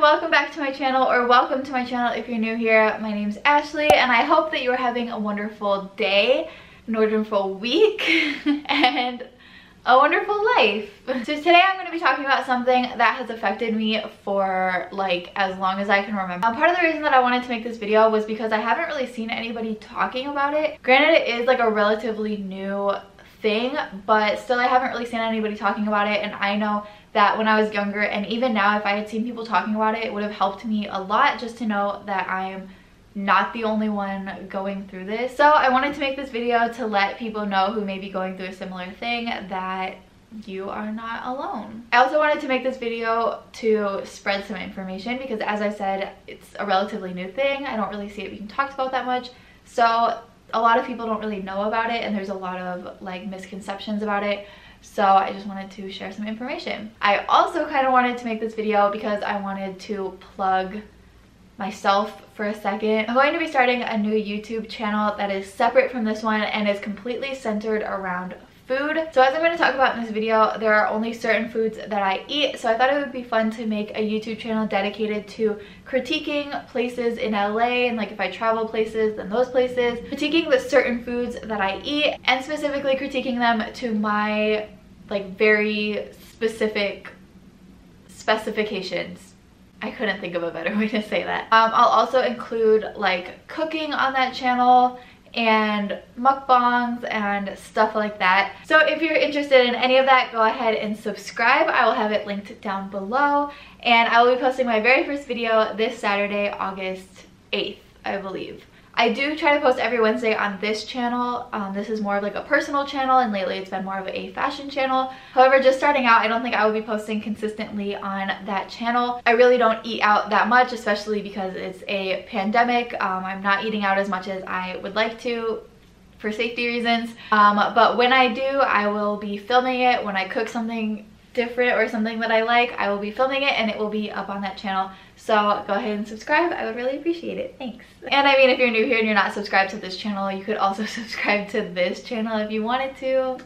welcome back to my channel, or welcome to my channel if you're new here. My name's Ashley and I hope that you're having a wonderful day, a wonderful week, and a wonderful life. So today I'm going to be talking about something that has affected me for like as long as I can remember. Part of the reason that I wanted to make this video was because I haven't really seen anybody talking about it. Granted, it is like a relatively new thing, but still I haven't really seen anybody talking about it, and I know that when I was younger, and even now, if I had seen people talking about it, it would have helped me a lot just to know that I am not the only one going through this. So I wanted to make this video to let people know who may be going through a similar thing that you are not alone. I also wanted to make this video to spread some information because, as I said, it's a relatively new thing. I don't really see it being talked about that much. So a lot of people don't really know about it, and there's a lot of like misconceptions about it. So I just wanted to share some information. I also kind of wanted to make this video because I wanted to plug myself for a second. I'm going to be starting a new YouTube channel that is separate from this one and is completely centered around food. So as I'm going to talk about in this video, there are only certain foods that I eat, so I thought it would be fun to make a YouTube channel dedicated to critiquing places in LA, and like if I travel places, then those places, critiquing the certain foods that I eat, and specifically critiquing them to my like very specific specifications. I couldn't think of a better way to say that. I'll also include like cooking on that channel and mukbangs and stuff like that. So if you're interested in any of that, go ahead and subscribe. I will have it linked down below, and I will be posting my very first video this Saturday, August 8th, I believe. I do try to post every Wednesday on this channel. This is more of like a personal channel, and lately it's been more of a fashion channel. However, just starting out, I don't think I will be posting consistently on that channel. I really don't eat out that much, especially because it's a pandemic. I'm not eating out as much as I would like to for safety reasons. But when I do, I will be filming it. When I cook something different or something that I like, I will be filming it and it will be up on that channel. So go ahead and subscribe. I would really appreciate it. Thanks. And I mean, if you're new here and you're not subscribed to this channel, you could also subscribe to this channel if you wanted to.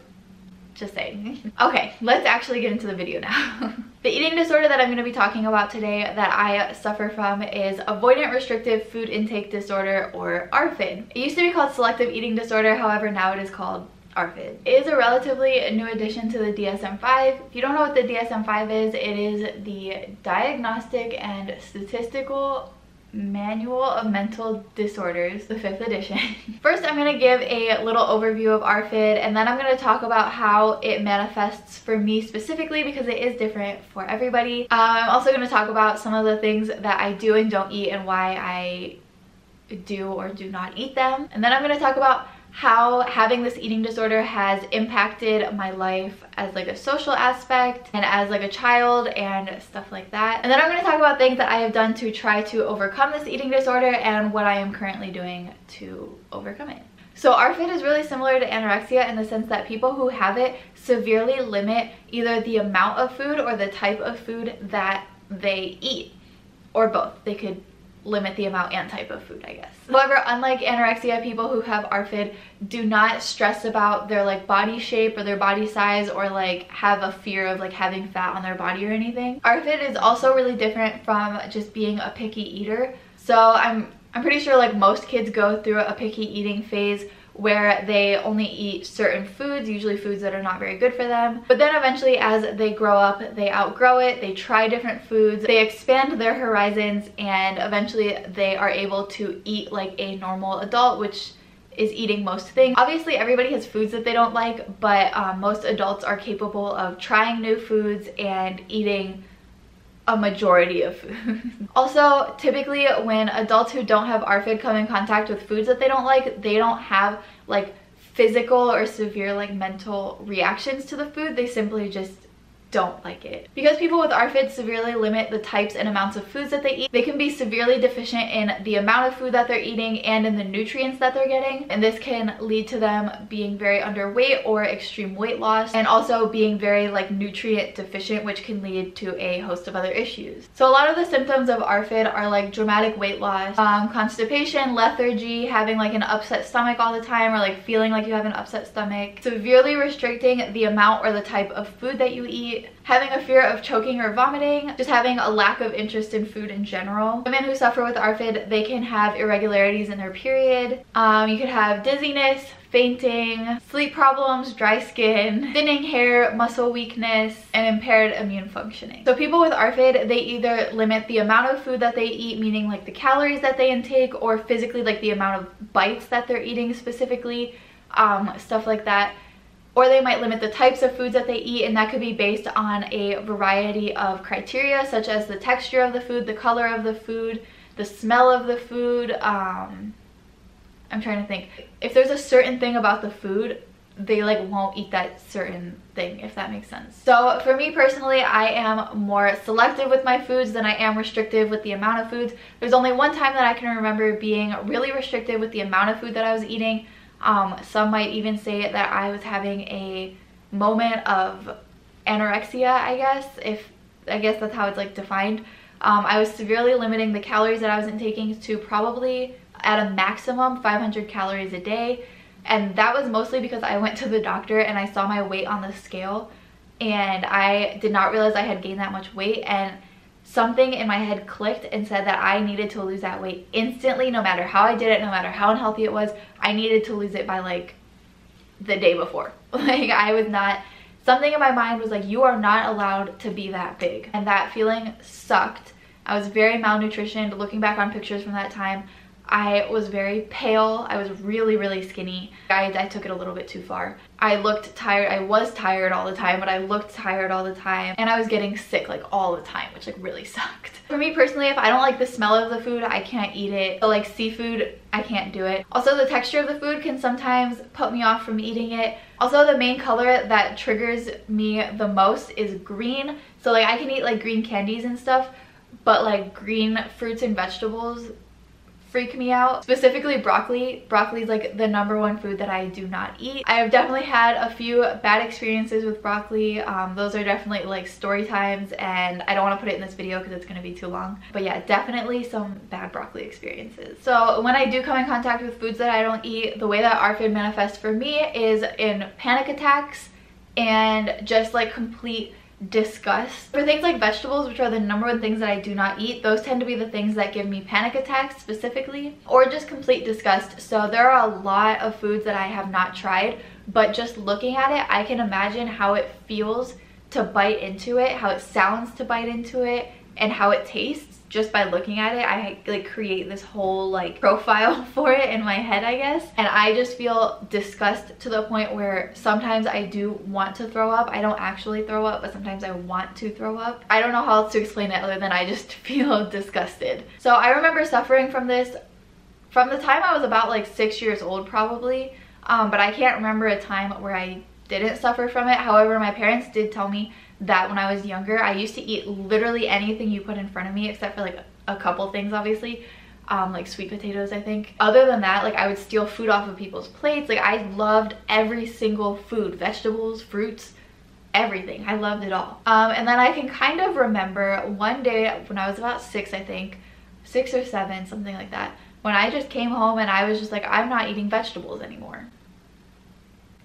Just saying. Okay, let's actually get into the video now. The eating disorder that I'm going to be talking about today that I suffer from is Avoidant Restrictive Food Intake Disorder, or ARFID. It used to be called Selective Eating Disorder, however now it is called ARFID. It is a relatively new addition to the DSM-5. If you don't know what the DSM-5 is, it is the Diagnostic and Statistical Manual of Mental Disorders, the 5th edition. First, I'm going to give a little overview of ARFID, and then I'm going to talk about how it manifests for me specifically, because it is different for everybody. I'm also going to talk about some of the things that I do and don't eat and why I do or do not eat them. And then I'm going to talk about how having this eating disorder has impacted my life as like a social aspect and as like a child and stuff like that. And then I'm going to talk about things that I have done to try to overcome this eating disorder and what I am currently doing to overcome it. So ARFID is really similar to anorexia in the sense that people who have it severely limit either the amount of food or the type of food that they eat, or both. They could limit the amount and type of food, I guess. However, unlike anorexia, people who have ARFID do not stress about their like body shape or their body size, or like have a fear of like having fat on their body or anything. ARFID is also really different from just being a picky eater. So I'm pretty sure like most kids go through a picky eating phase where they only eat certain foods, usually foods that are not very good for them. But then eventually, as they grow up, they outgrow it, they try different foods, they expand their horizons, and eventually they are able to eat like a normal adult, which is eating most things. Obviously, everybody has foods that they don't like, but most adults are capable of trying new foods and eating a majority of food. Also, typically when adults who don't have ARFID come in contact with foods that they don't like, they don't have like physical or severe like mental reactions to the food. They simply just don't like it. Because people with ARFID severely limit the types and amounts of foods that they eat, they can be severely deficient in the amount of food that they're eating and in the nutrients that they're getting, and this can lead to them being very underweight or extreme weight loss, and also being very like nutrient deficient, which can lead to a host of other issues. So a lot of the symptoms of ARFID are like dramatic weight loss, constipation, lethargy, having like an upset stomach all the time, or like feeling like you have an upset stomach, severely restricting the amount or the type of food that you eat, eat, having a fear of choking or vomiting, just having a lack of interest in food in general. Women who suffer with ARFID, they can have irregularities in their period. You could have dizziness, fainting, sleep problems, dry skin, thinning hair, muscle weakness, and impaired immune functioning. So people with ARFID, they either limit the amount of food that they eat, meaning like the calories that they intake, or physically like the amount of bites that they're eating specifically, stuff like that. Or they might limit the types of foods that they eat, and that could be based on a variety of criteria, such as the texture of the food, the color of the food, the smell of the food. I'm trying to think. If there's a certain thing about the food, they like won't eat that certain thing, if that makes sense. So for me personally, I am more selective with my foods than I am restrictive with the amount of foods. There's only one time that I can remember being really restrictive with the amount of food that I was eating. Some might even say that I was having a moment of anorexia, I guess that's how it's like defined. I was severely limiting the calories that I was intaking to probably at a maximum 500 calories a day, and that was mostly because I went to the doctor and I saw my weight on the scale and I did not realize I had gained that much weight, and something in my head clicked and said that I needed to lose that weight instantly. No matter how I did it, no matter how unhealthy it was, I needed to lose it by like the day before. Like I was not, something in my mind was like, you are not allowed to be that big, and that feeling sucked. I was very malnutritioned. Looking back on pictures from that time, I was very pale. I was really skinny. I took it a little bit too far. I looked tired. I was tired all the time, but I looked tired all the time, and I was getting sick like all the time, which like really sucked. For me personally, if I don't like the smell of the food, I can't eat it. So like seafood, I can't do it. Also, the texture of the food can sometimes put me off from eating it. Also, the main color that triggers me the most is green. So like I can eat like green candies and stuff, but like green fruits and vegetables freak me out. Specifically broccoli. Broccoli is like the #1 food that I do not eat. I have definitely had a few bad experiences with broccoli. Those are definitely like story times, and I don't want to put it in this video because it's going to be too long. But yeah, definitely some bad broccoli experiences. So when I do come in contact with foods that I don't eat, the way that ARFID manifests for me is in panic attacks and just like complete disgust. For things like vegetables, which are the #1 things that I do not eat, those tend to be the things that give me panic attacks specifically, or just complete disgust. So there are a lot of foods that I have not tried, but just looking at it, I can imagine how it feels to bite into it, how it sounds to bite into it, and how it tastes. Just by looking at it, I like create this whole like profile for it in my head, I guess. And I just feel disgust to the point where sometimes I do want to throw up. I don't actually throw up, but sometimes I want to throw up. I don't know how else to explain it other than I just feel disgusted. So I remember suffering from this from the time I was about like 6 years old probably, but I can't remember a time where I didn't suffer from it. However, my parents did tell me that when I was younger, I used to eat literally anything you put in front of me, except for like a couple things obviously, like sweet potatoes I think. Other than that, like I would steal food off of people's plates. Like I loved every single food, vegetables, fruits, everything. I loved it all. And then I can kind of remember one day when I was about 6, I think, 6 or 7, something like that, when I just came home and I was just like, I'm not eating vegetables anymore.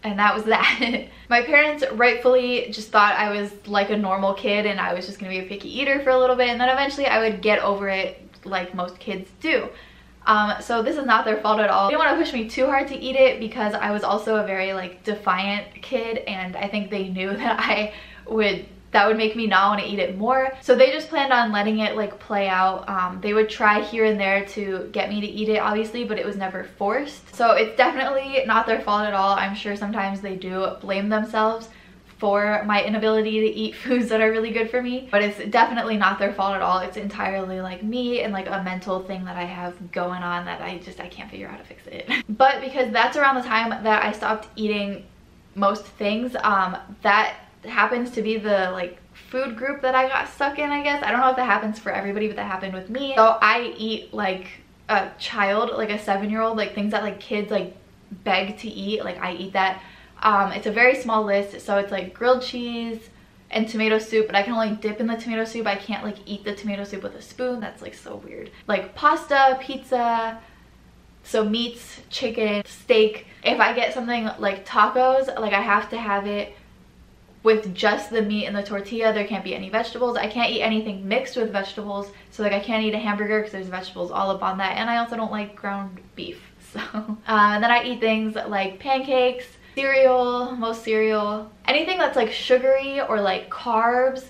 And that was that. My parents rightfully just thought I was like a normal kid and I was just gonna be a picky eater for a little bit, and then eventually I would get over it like most kids do. So this is not their fault at all. They didn't want to push me too hard to eat it because I was also a very like defiant kid, and I think they knew that that would make me not want to eat it more. So they just planned on letting it like play out. They would try here and there to get me to eat it obviously, but it was never forced. So it's definitely not their fault at all. I'm sure sometimes they do blame themselves for my inability to eat foods that are really good for me, but it's definitely not their fault at all. It's entirely like me and like a mental thing that I have going on that I can't figure out how to fix it. But because that's around the time that I stopped eating most things, that happens to be the like food group that I got stuck in, I guess. I don't know if that happens for everybody, but that happened with me. So I eat like a child, like a 7-year-old, like things that like kids like beg to eat, like I eat that. It's a very small list, so it's like grilled cheese and tomato soup, but I can only dip in the tomato soup. I can't like eat the tomato soup with a spoon. That's like so weird. Like pasta, pizza, so meats, chicken, steak. If I get something like tacos, like I have to have it with just the meat and the tortilla. There can't be any vegetables. I can't eat anything mixed with vegetables. So like I can't eat a hamburger because there's vegetables all up on that. And I also don't like ground beef. So, and then I eat things like pancakes, cereal, most cereal, anything that's like sugary or like carbs,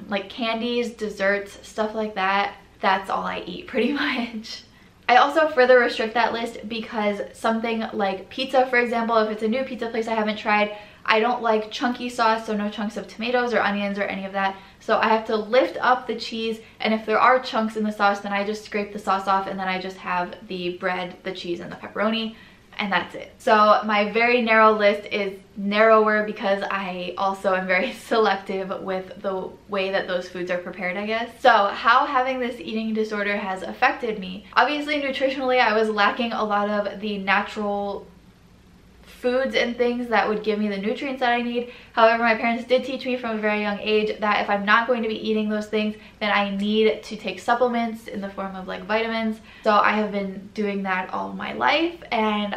like candies, desserts, stuff like that. That's all I eat pretty much. I also further restrict that list because something like pizza, for example, if it's a new pizza place I haven't tried, I don't like chunky sauce, so no chunks of tomatoes or onions or any of that. So I have to lift up the cheese, and if there are chunks in the sauce, then I just scrape the sauce off, and then I just have the bread, the cheese, and the pepperoni, and that's it. So my very narrow list is narrower because I also am very selective with the way that those foods are prepared, I guess. So how having this eating disorder has affected me. Obviously nutritionally, I was lacking a lot of the natural foods and things that would give me the nutrients that I need. However, my parents did teach me from a very young age that if I'm not going to be eating those things, then I need to take supplements in the form of like vitamins. So I have been doing that all my life, and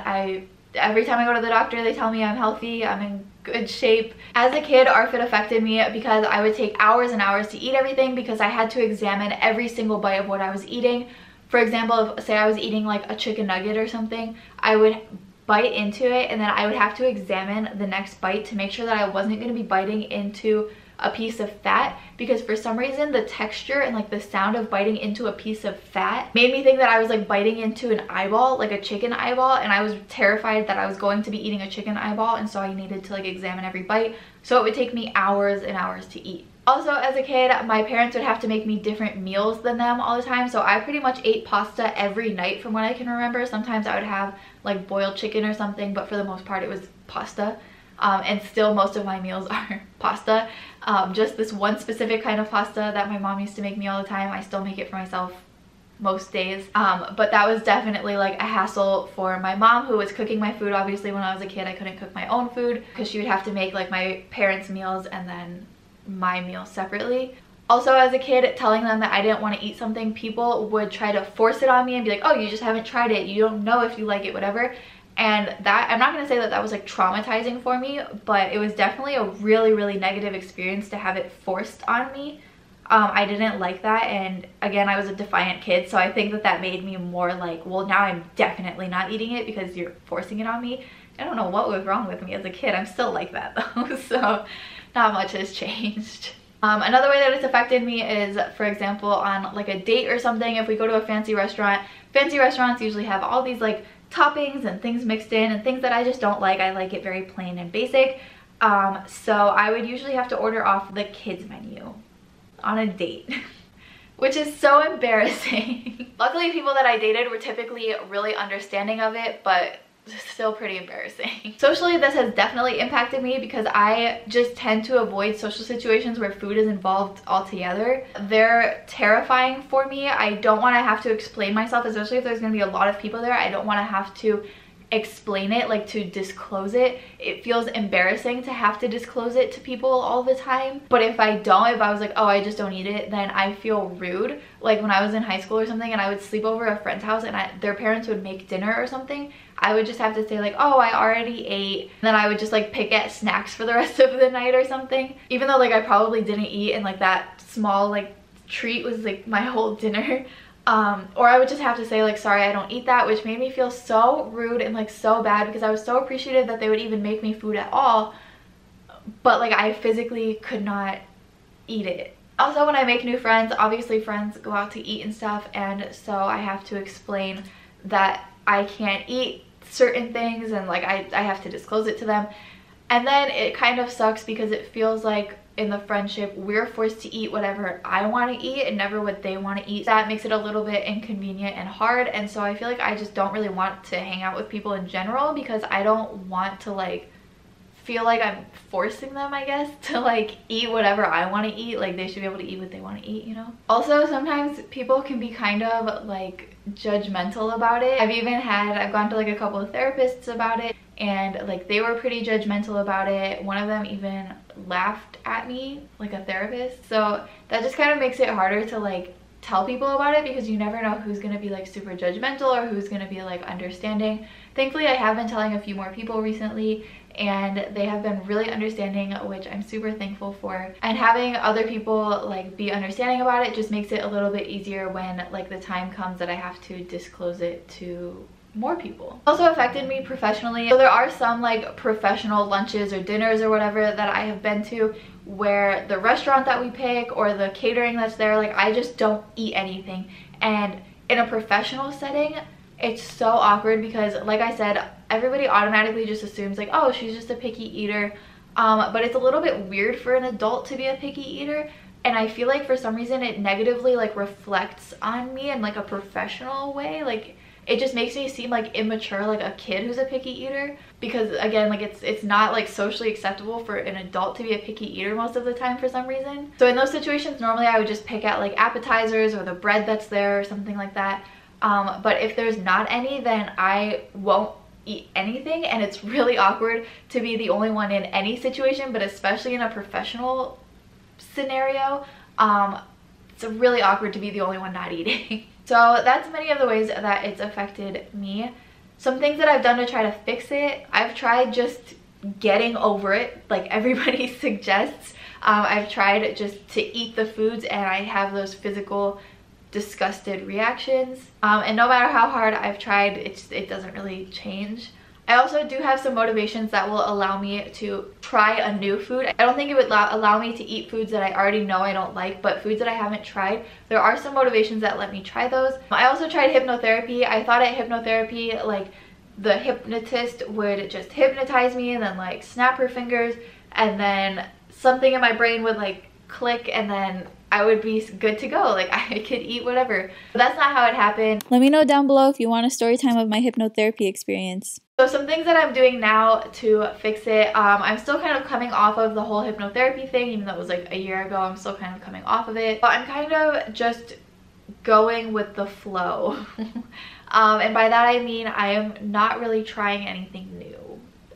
every time I go to the doctor, they tell me I'm healthy, I'm in good shape. As a kid, ARFID affected me because I would take hours and hours to eat everything because I had to examine every single bite of what I was eating. For example, if say I was eating like a chicken nugget or something, I would bite into it, and then I would have to examine the next bite to make sure that I wasn't going to be biting into a piece of fat, because for some reason the texture and like the sound of biting into a piece of fat made me think that I was like biting into an eyeball, like a chicken eyeball, and I was terrified that I was going to be eating a chicken eyeball, and so I needed to like examine every bite. So it would take me hours and hours to eat. Also, as a kid, my parents would have to make me different meals than them all the time, so I pretty much ate pasta every night from what I can remember. Sometimes I would have like boiled chicken or something, but for the most part it was pasta. And still most of my meals are pasta. Just this one specific kind of pasta that my mom used to make me all the time. I still make it for myself most days. But that was definitely like a hassle for my mom, who was cooking my food. Obviously when I was a kid I couldn't cook my own food because she would have to make like my parents' meals and then my meals separately. Also, as a kid, telling them that I didn't want to eat something, people would try to force it on me and be like, oh, you just haven't tried it, you don't know if you like it, whatever. And that, I'm not going to say that that was like traumatizing for me, but it was definitely a really, really negative experience to have it forced on me. I didn't like that, and again, I was a defiant kid, so I think that that made me more like, well, now I'm definitely not eating it because you're forcing it on me. I don't know what was wrong with me as a kid. I'm still like that though, so not much has changed. Another way that it's affected me is, for example, on like a date or something. If we go to a fancy restaurants usually have all these like toppings and things mixed in and things that I just don't like. I like it very plain and basic. So I would usually have to order off the kids menu on a date. Which is so embarrassing. Luckily, people that I dated were typically really understanding of it, but still pretty embarrassing. Socially, this has definitely impacted me because I just tend to avoid social situations where food is involved altogether. They're terrifying for me. I don't want to have to explain myself, especially if there's going to be a lot of people there. I don't want to have to explain it, like to disclose it. It feels embarrassing to have to disclose it to people all the time. But if I don't, if I was like, oh, I just don't eat it, then I feel rude. Like when I was in high school or something and I would sleep over a friend's house and their parents would make dinner or something, I would just have to say like, oh, I already ate. And then I would just like pick at snacks for the rest of the night or something. Even though like I probably didn't eat and like that small like treat was like my whole dinner. Or I would just have to say like, sorry, I don't eat that, which made me feel so rude and like so bad because I was so appreciative that they would even make me food at all. But like I physically could not eat it. Also, when I make new friends, obviously friends go out to eat and stuff, and so I have to explain that I can't eat certain things and like I have to disclose it to them. And then it kind of sucks because it feels like in the friendship we're forced to eat whatever I want to eat and never what they want to eat. That makes it a little bit inconvenient and hard, and so I feel like I just don't really want to hang out with people in general because I don't want to like feel like I'm forcing them, I guess, to like eat whatever I want to eat. Like they should be able to eat what they want to eat, you know? Also, sometimes people can be kind of like judgmental about it. I've gone to like a couple of therapists about it, and like they were pretty judgmental about it. One of them even laughed at me, like a therapist. So that just kind of makes it harder to like tell people about it because you never know who's gonna be like super judgmental or who's gonna be like understanding. Thankfully, I have been telling a few more people recently and they have been really understanding, which I'm super thankful for. And having other people like be understanding about it just makes it a little bit easier when like the time comes that I have to disclose it to more people. It also affected me professionally. So there are some like professional lunches or dinners or whatever that I have been to where the restaurant that we pick or the catering that's there, like I just don't eat anything. And in a professional setting, it's so awkward because like I said, everybody automatically just assumes like, oh, she's just a picky eater. But it's a little bit weird for an adult to be a picky eater. And I feel like for some reason it negatively like reflects on me in like a professional way. Like it just makes me seem like immature, like a kid who's a picky eater, because again, like it's not like socially acceptable for an adult to be a picky eater most of the time for some reason. So in those situations, normally I would just pick out like appetizers or the bread that's there or something like that. But if there's not any, then I won't eat anything, and it's really awkward to be the only one in any situation, but especially in a professional scenario, it's really awkward to be the only one not eating. So that's many of the ways that it's affected me. Some things that I've done to try to fix it: I've tried just getting over it like everybody suggests. I've tried just to eat the foods and I have those physical disgusted reactions, and no matter how hard I've tried, it doesn't really change. I also do have some motivations that will allow me to try a new food. I don't think it would allow me to eat foods that I already know I don't like, but foods that I haven't tried, there are some motivations that let me try those. I also tried hypnotherapy. I thought at hypnotherapy, like the hypnotist would just hypnotize me and then like snap her fingers and then something in my brain would like click and then I would be good to go. Like I could eat whatever. But that's not how it happened. Let me know down below if you want a story time of my hypnotherapy experience. So some things that I'm doing now to fix it, I'm still kind of coming off of the whole hypnotherapy thing, even though it was like a year ago. I'm still kind of coming off of it. But I'm kind of just going with the flow. And by that I mean I am not really trying anything new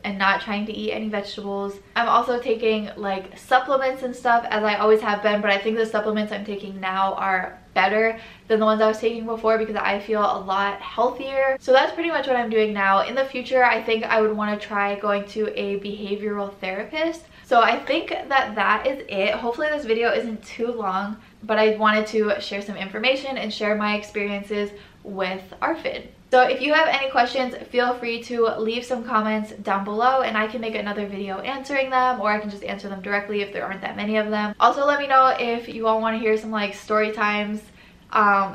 and not trying to eat any vegetables. I'm also taking like supplements and stuff, as I always have been, but I think the supplements I'm taking now are better than the ones I was taking before because I feel a lot healthier. So that's pretty much what I'm doing now. In the future, I think I would want to try going to a behavioral therapist. So I think that that is it. Hopefully this video isn't too long, but I wanted to share some information and share my experiences with ARFID. So if you have any questions, feel free to leave some comments down below and I can make another video answering them, or I can just answer them directly if there aren't that many of them. Also, let me know if you all want to hear some like story times.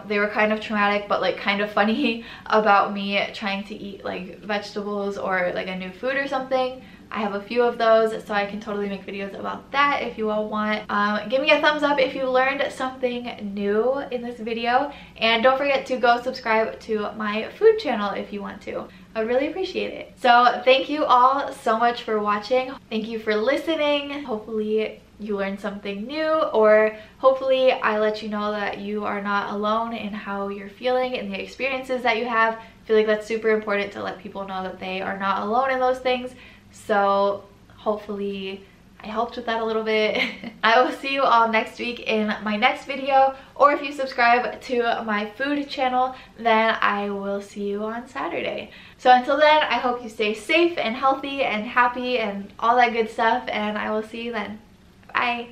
They were kind of traumatic but like kind of funny about me trying to eat like vegetables or like a new food or something. I have a few of those, so I can totally make videos about that if you all want. Give me a thumbs up if you learned something new in this video, and don't forget to go subscribe to my food channel if you want to. I would really appreciate it. So thank you all so much for watching. Thank you for listening. Hopefully you learned something new, or hopefully I let you know that you are not alone in how you're feeling and the experiences that you have. I feel like that's super important to let people know that they are not alone in those things. So hopefully I helped with that a little bit. I will see you all next week in my next video, or if you subscribe to my food channel, then I will see you on Saturday. So until then, I hope you stay safe and healthy and happy and all that good stuff, and I will see you then. Bye.